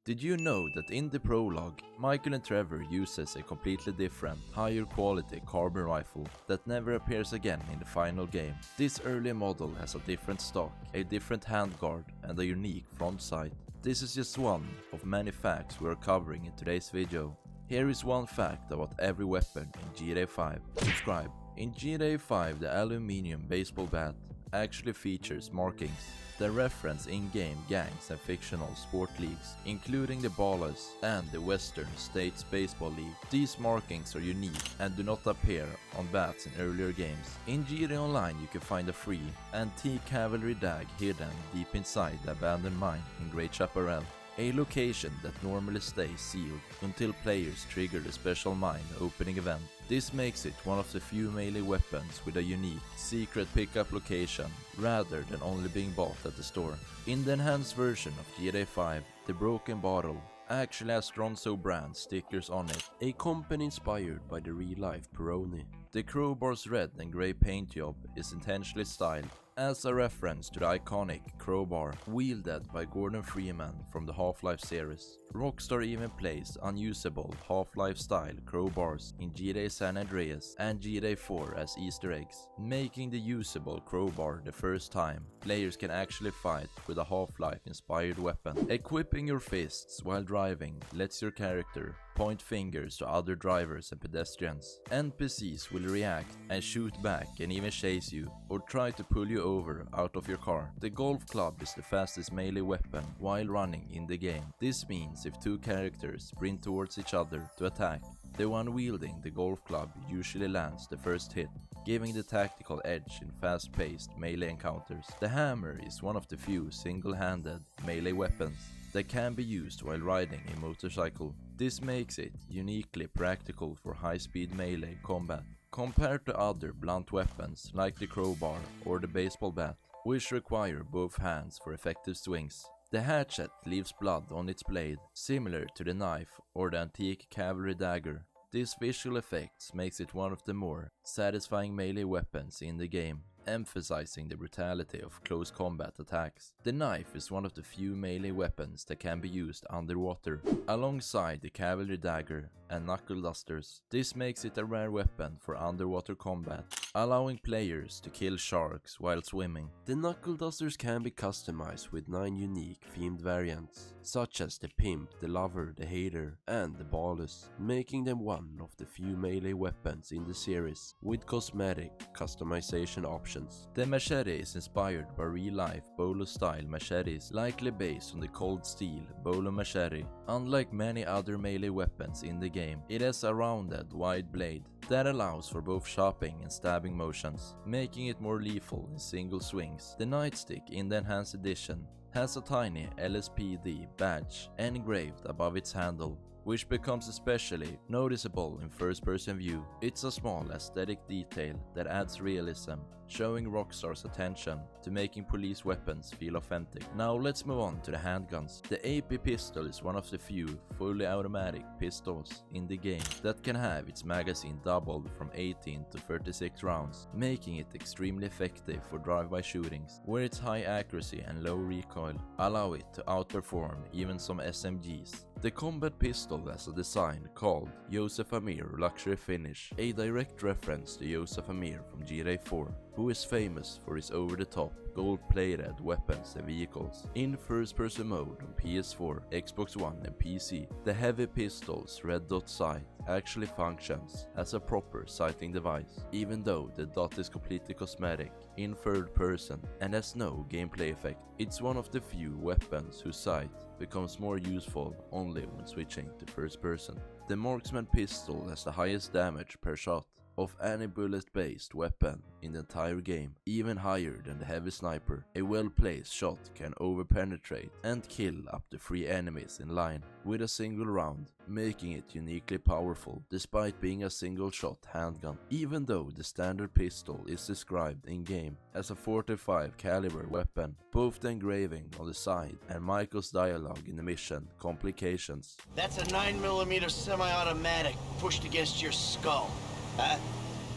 Did you know that in the prologue, Michael and Trevor uses a completely different, higher quality carbon rifle that never appears again in the final game? This early model has a different stock, a different handguard and a unique front sight. This is just one of many facts we are covering in today's video. Here is one fact about every weapon in GTA 5. Subscribe. In GTA 5, the aluminium baseball bat actually features markings that reference in-game gangs and fictional sport leagues, including the Ballas and the Western States Baseball League. These markings are unique and do not appear on bats in earlier games. In GTA Online you can find a free antique cavalry dag hidden deep inside the abandoned mine in Great Chaparral, a location that normally stays sealed until players trigger the special mine opening event. This makes it one of the few melee weapons with a unique, secret pickup location rather than only being bought at the store. In the enhanced version of GTA 5, the broken bottle actually has Stronzo brand stickers on it, a company inspired by the real-life Peroni. The crowbar's red and grey paint job is intentionally styled as a reference to the iconic crowbar wielded by Gordon Freeman from the Half-Life series. Rockstar even placed unusable Half-Life style crowbars in GTA San Andreas and GTA 4 as Easter eggs, making the usable crowbar the first time players can actually fight with a Half-Life inspired weapon. Equipping your fists while driving lets your character point fingers to other drivers and pedestrians. NPCs will react and shoot back and even chase you or try to pull you over out of your car. The golf club is the fastest melee weapon while running in the game. This means if two characters sprint towards each other to attack, the one wielding the golf club usually lands the first hit, giving the tactical edge in fast-paced melee encounters. The hammer is one of the few single-handed melee weapons that can be used while riding a motorcycle. This makes it uniquely practical for high-speed melee combat, compared to other blunt weapons like the crowbar or the baseball bat, which require both hands for effective swings. The hatchet leaves blood on its blade, similar to the knife or the antique cavalry dagger. This visual effects makes it one of the more satisfying melee weapons in the game, emphasizing the brutality of close combat attacks. The knife is one of the few melee weapons that can be used underwater, alongside the cavalry dagger and knuckle dusters. This makes it a rare weapon for underwater combat, allowing players to kill sharks while swimming. The knuckle dusters can be customized with 9 unique themed variants, such as the pimp, the lover, the hater, and the ballast, making them one of the few melee weapons in the series with cosmetic customization options. The machete is inspired by real-life bolo-style machetes, likely based on the cold steel bolo machete. Unlike many other melee weapons in the game, it has a rounded, wide blade that allows for both chopping and stabbing motions, making it more lethal in single swings. The nightstick in the enhanced edition has a tiny LSPD badge engraved above its handle, which becomes especially noticeable in first-person view. It's a small aesthetic detail that adds realism, showing Rockstar's attention to making police weapons feel authentic. Now let's move on to the handguns. The AP pistol is one of the few fully automatic pistols in the game that can have its magazine doubled from 18 to 36 rounds, making it extremely effective for drive-by shootings, where its high accuracy and low recoil allow it to outperform even some SMGs. The combat pistol has a design called Joseph Amir Luxury Finish, a direct reference to Joseph Amir from GTA 4, who is famous for his over-the-top, gold-plated weapons and vehicles. In first-person mode on PS4, Xbox One and PC, the heavy pistol's red dot sight actually functions as a proper sighting device, even though the dot is completely cosmetic in third person and has no gameplay effect. It's one of the few weapons whose sight becomes more useful only when switching to first person. The marksman pistol has the highest damage per shot of any bullet-based weapon in the entire game, even higher than the heavy sniper. A well-placed shot can overpenetrate and kill up to 3 enemies in line with a single round, making it uniquely powerful despite being a single-shot handgun. Even though the standard pistol is described in-game as a 45 caliber weapon, both the engraving on the side and Michael's dialogue in the mission complications. That's a 9mm semi-automatic pushed against your skull. Huh?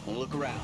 Well, look around.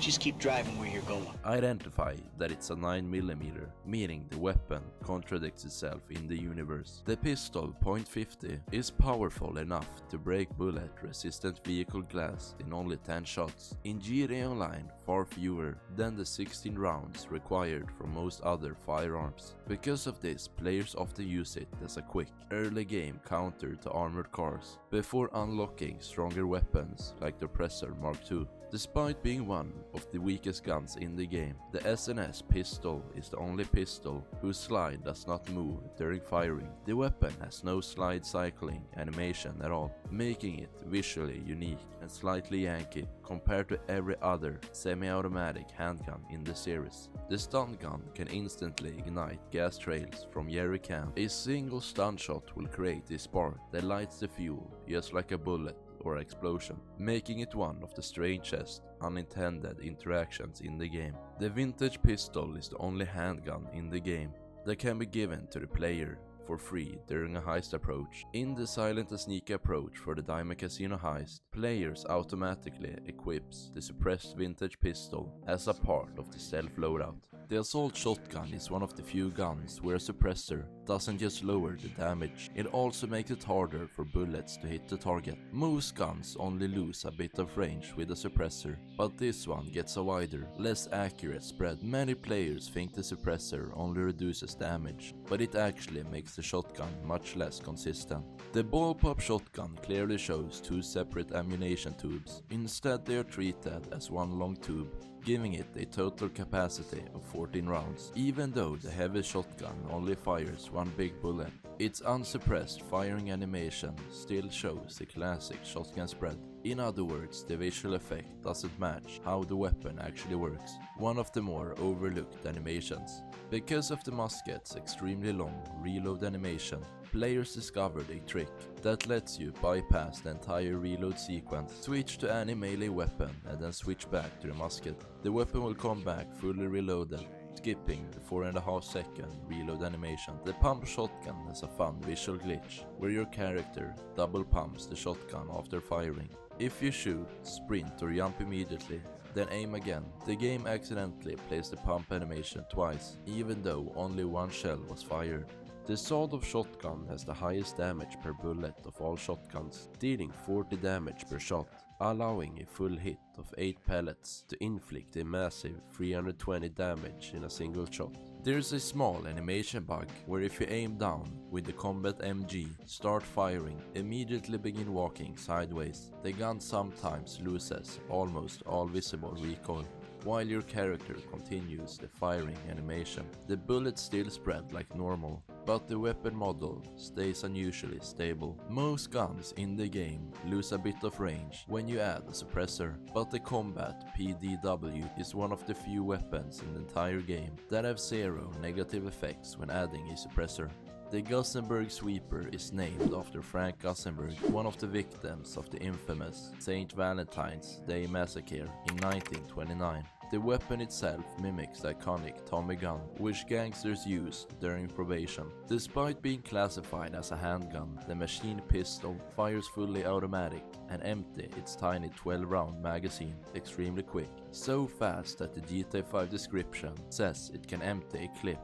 Just keep driving where you're going. Identify that it's a 9mm, meaning the weapon contradicts itself in the universe. The pistol .50 is powerful enough to break bullet-resistant vehicle glass in only 10 shots. In GTA Online, far fewer than the 16 rounds required from most other firearms. Because of this, players often use it as a quick, early game counter to armored cars, before unlocking stronger weapons like the Oppressor Mark II. Despite being one of the weakest guns in the game, the SNS pistol is the only pistol whose slide does not move during firing. The weapon has no slide cycling animation at all, making it visually unique and slightly Yankee compared to every other semi-automatic handgun in the series. The stun gun can instantly ignite gas trails from jerry can. A single stun shot will create a spark that lights the fuel just like a bullet or explosion, making it one of the strangest unintended interactions in the game. The vintage pistol is the only handgun in the game that can be given to the player for free during a heist approach. In the silent and sneaky approach for the Diamond Casino heist, players automatically equips the suppressed vintage pistol as a part of the stealth loadout. The assault shotgun is one of the few guns where a suppressor doesn't just lower the damage, it also makes it harder for bullets to hit the target. Most guns only lose a bit of range with a suppressor, but this one gets a wider, less accurate spread. Many players think the suppressor only reduces damage, but it actually makes the shotgun much less consistent. The bullpup shotgun clearly shows two separate ammunition tubes. Instead they are treated as one long tube, giving it a total capacity of 14 rounds. Even though the heavy shotgun only fires one big bullet, its unsuppressed firing animation still shows the classic shotgun spread. In other words, the visual effect doesn't match how the weapon actually works, one of the more overlooked animations. Because of the musket's extremely long reload animation, players discovered a trick that lets you bypass the entire reload sequence, switch to any melee weapon and then switch back to the musket. The weapon will come back fully reloaded, skipping the 4.5 second reload animation. The pump shotgun has a fun visual glitch, where your character double pumps the shotgun after firing. If you shoot, sprint or jump immediately, then aim again, the game accidentally plays the pump animation twice, even though only one shell was fired. The sawed-off shotgun has the highest damage per bullet of all shotguns, dealing 40 damage per shot, allowing a full hit of 8 pellets to inflict a massive 320 damage in a single shot. There's a small animation bug where if you aim down with the combat MG, start firing, immediately begin walking sideways, the gun sometimes loses almost all visible recoil, while your character continues the firing animation. The bullets still spread like normal, but the weapon model stays unusually stable. Most guns in the game lose a bit of range when you add a suppressor, but the combat PDW is one of the few weapons in the entire game that have zero negative effects when adding a suppressor. The Gussenberg Sweeper is named after Frank Gussenberg, one of the victims of the infamous St. Valentine's Day Massacre in 1929. The weapon itself mimics the iconic Tommy gun, which gangsters used during probation. Despite being classified as a handgun, the machine pistol fires fully automatic and empty its tiny 12-round magazine extremely quick, so fast that the GTA 5 description says it can empty a clip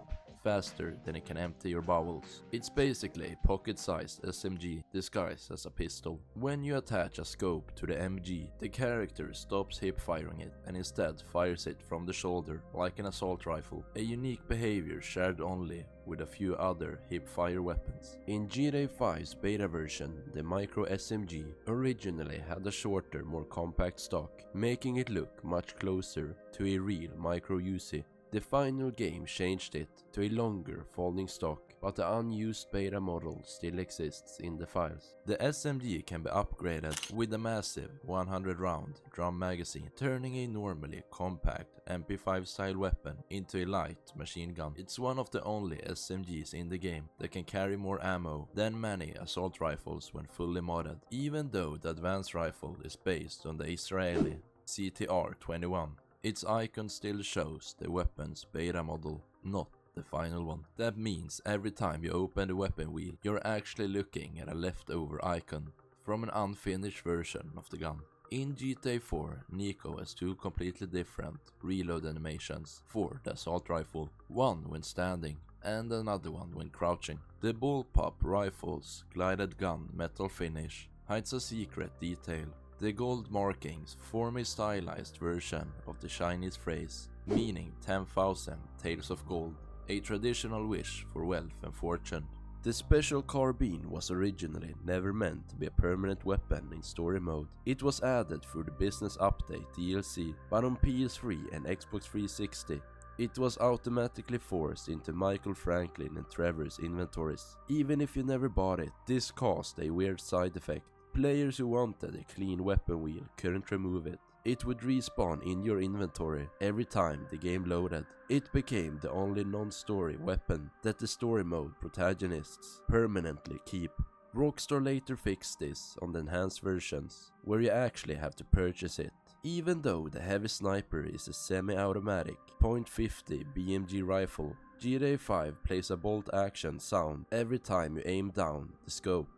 faster than it can empty your bowels. It's basically a pocket-sized SMG disguised as a pistol. When you attach a scope to the MG, the character stops hip firing it and instead fires it from the shoulder like an assault rifle, a unique behavior shared only with a few other hip fire weapons. In GTA 5's beta version, the micro SMG originally had a shorter, more compact stock, making it look much closer to a real micro Uzi. The final game changed it to a longer folding stock, but the unused beta model still exists in the files. The SMG can be upgraded with a massive 100-round drum magazine, turning a normally compact MP5 style weapon into a light machine gun. It's one of the only SMGs in the game that can carry more ammo than many assault rifles when fully modded, even though the advanced rifle is based on the Israeli CTR-21. Its icon still shows the weapon's beta model, not the final one. That means every time you open the weapon wheel, you're actually looking at a leftover icon from an unfinished version of the gun. In GTA 4, Nico has two completely different reload animations for the assault rifle, one when standing and another one when crouching. The bullpup rifle's glided gun metal finish hides a secret detail. The gold markings form a stylized version of the Chinese phrase meaning 10,000 taels of gold, a traditional wish for wealth and fortune. The special carbine was originally never meant to be a permanent weapon in story mode. It was added through the Business Update DLC, but on PS3 and Xbox 360, it was automatically forced into Michael, Franklin and Trevor's inventories. Even if you never bought it, this caused a weird side effect. Players who wanted a clean weapon wheel couldn't remove it. It would respawn in your inventory every time the game loaded. It became the only non-story weapon that the story mode protagonists permanently keep. Rockstar later fixed this on the enhanced versions, where you actually have to purchase it. Even though the heavy sniper is a semi-automatic .50 BMG rifle, GTA 5 plays a bolt action sound every time you aim down the scope.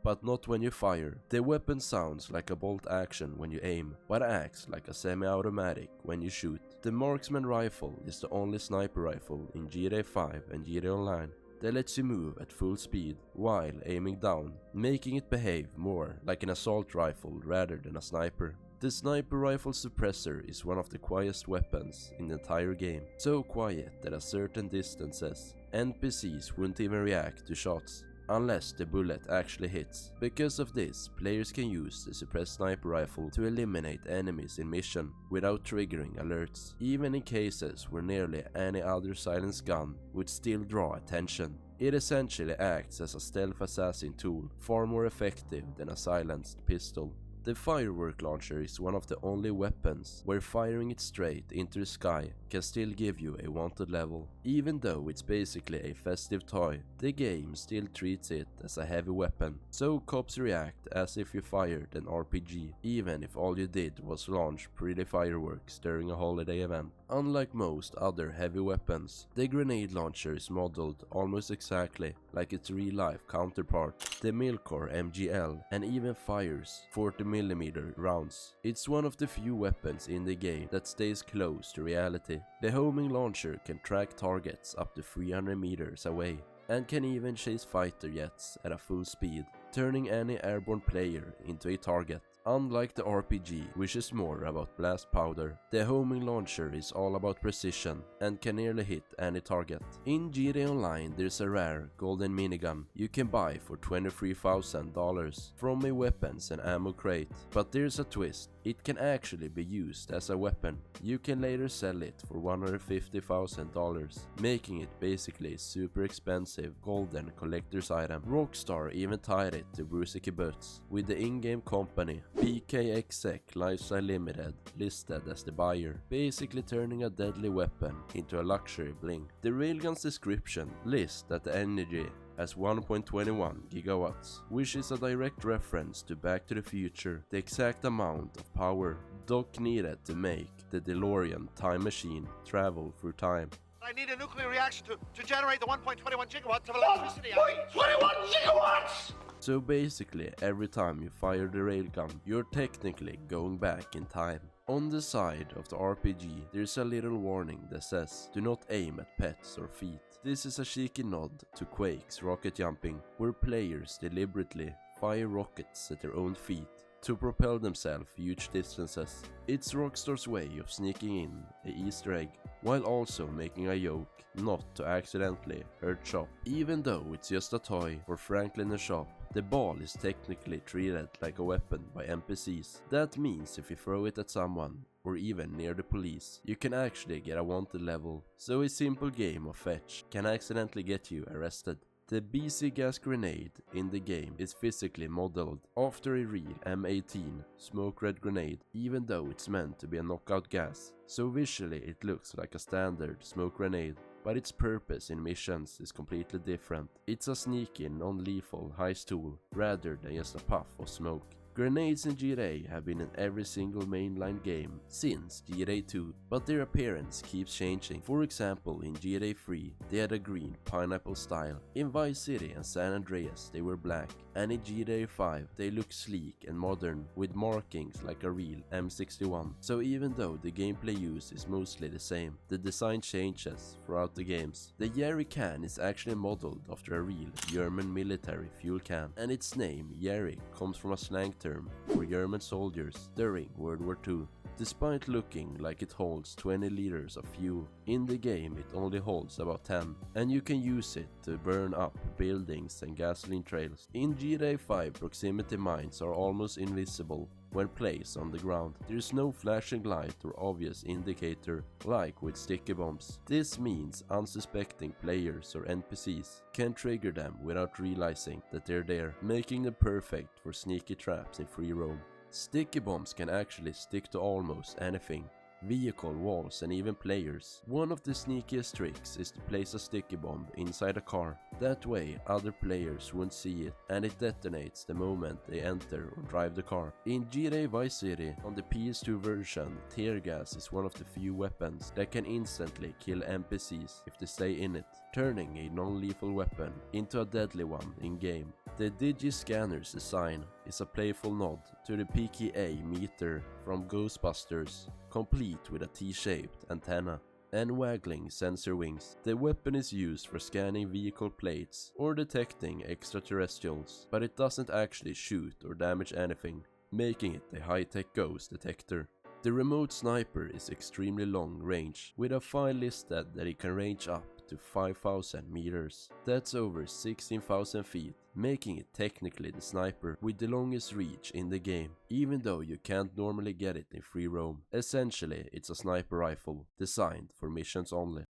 But not when you fire. The weapon sounds like a bolt action when you aim, but acts like a semi-automatic when you shoot. The marksman rifle is the only sniper rifle in GTA 5 and GTA Online that lets you move at full speed while aiming down, making it behave more like an assault rifle rather than a sniper. The sniper rifle suppressor is one of the quietest weapons in the entire game, so quiet that at certain distances, NPCs wouldn't even react to shots unless the bullet actually hits. Because of this, players can use the suppressed sniper rifle to eliminate enemies in mission without triggering alerts, even in cases where nearly any other silenced gun would still draw attention. It essentially acts as a stealth assassin tool, far more effective than a silenced pistol. The firework launcher is one of the only weapons where firing it straight into the sky can still give you a wanted level. Even though it's basically a festive toy, the game still treats it as a heavy weapon, so cops react as if you fired an RPG, even if all you did was launch pretty fireworks during a holiday event. Unlike most other heavy weapons, the grenade launcher is modeled almost exactly like its real-life counterpart, the Milcor MGL, and even fires 40mm rounds. It's one of the few weapons in the game that stays close to reality. The homing launcher can track targets up to 300 meters away, and can even chase fighter jets at a full speed, turning any airborne player into a target. Unlike the RPG, which is more about blast powder, the homing launcher is all about precision and can nearly hit any target. In GTA Online, there's a rare golden minigun you can buy for $23,000 from a weapons and ammo crate, but there's a twist. It can actually be used as a weapon. You can later sell it for $150,000, making it basically a super expensive golden collector's item. Rockstar even tied it to Bruce Kibbutz, with the in-game company BKXX Lifestyle Limited listed as the buyer, basically turning a deadly weapon into a luxury bling. The railgun's description lists that the energy as 1.21 gigawatts, which is a direct reference to Back to the Future, the exact amount of power Doc needed to make the DeLorean time machine travel through time. I need a nuclear reaction to generate the 1.21 gigawatts of electricity. 1.21 gigawatts! So basically, every time you fire the railgun, you're technically going back in time. On the side of the RPG, there's a little warning that says, do not aim at pets or feet. This is a cheeky nod to Quake's rocket jumping, where players deliberately fire rockets at their own feet to propel themselves huge distances. It's Rockstar's way of sneaking in an Easter egg, while also making a joke not to accidentally hurt Chop. Even though it's just a toy for Franklin and Chop, the ball is technically treated like a weapon by NPCs. That means if you throw it at someone, or even near the police, you can actually get a wanted level, so a simple game of fetch can accidentally get you arrested. The BC gas grenade in the game is physically modeled after a real M18 smoke red grenade, even though it's meant to be a knockout gas, so visually it looks like a standard smoke grenade. But its purpose in missions is completely different. It's a sneaky, non-lethal heist tool rather than just a puff of smoke. Grenades in GTA have been in every single mainline game since GTA 2, but their appearance keeps changing. For example, in GTA 3 they had a green pineapple style, in Vice City and San Andreas they were black, and in GTA 5 they look sleek and modern with markings like a real M61. So even though the gameplay use is mostly the same, the design changes throughout the games. The Jerry can is actually modeled after a real German military fuel can, and its name Jerry comes from a slang term for German soldiers during World War II. Despite looking like it holds 20 liters of fuel, in the game it only holds about 10, and you can use it to burn up buildings and gasoline trails. In GTA 5, proximity mines are almost invisible when placed on the ground. There is no flashing light or obvious indicator like with sticky bombs. This means unsuspecting players or NPCs can trigger them without realizing that they're there, making them perfect for sneaky traps in free roam. Sticky bombs can actually stick to almost anything. Vehicle, walls and even players. One of the sneakiest tricks is to place a sticky bomb inside a car. That way other players won't see it and it detonates the moment they enter or drive the car. In GTA Vice City on the PS2 version, tear gas is one of the few weapons that can instantly kill NPCs if they stay in it, turning a non-lethal weapon into a deadly one in-game. The Digi-Scanner's design is a playful nod to the PKA meter from Ghostbusters, complete with a T-shaped antenna and waggling sensor wings. The weapon is used for scanning vehicle plates or detecting extraterrestrials, but it doesn't actually shoot or damage anything, making it a high-tech ghost detector. The remote sniper is extremely long range, with a file listed that it can range up to 5,000 meters. That's over 16,000 feet, making it technically the sniper with the longest reach in the game, even though you can't normally get it in free roam. Essentially, it's a sniper rifle, designed for missions only.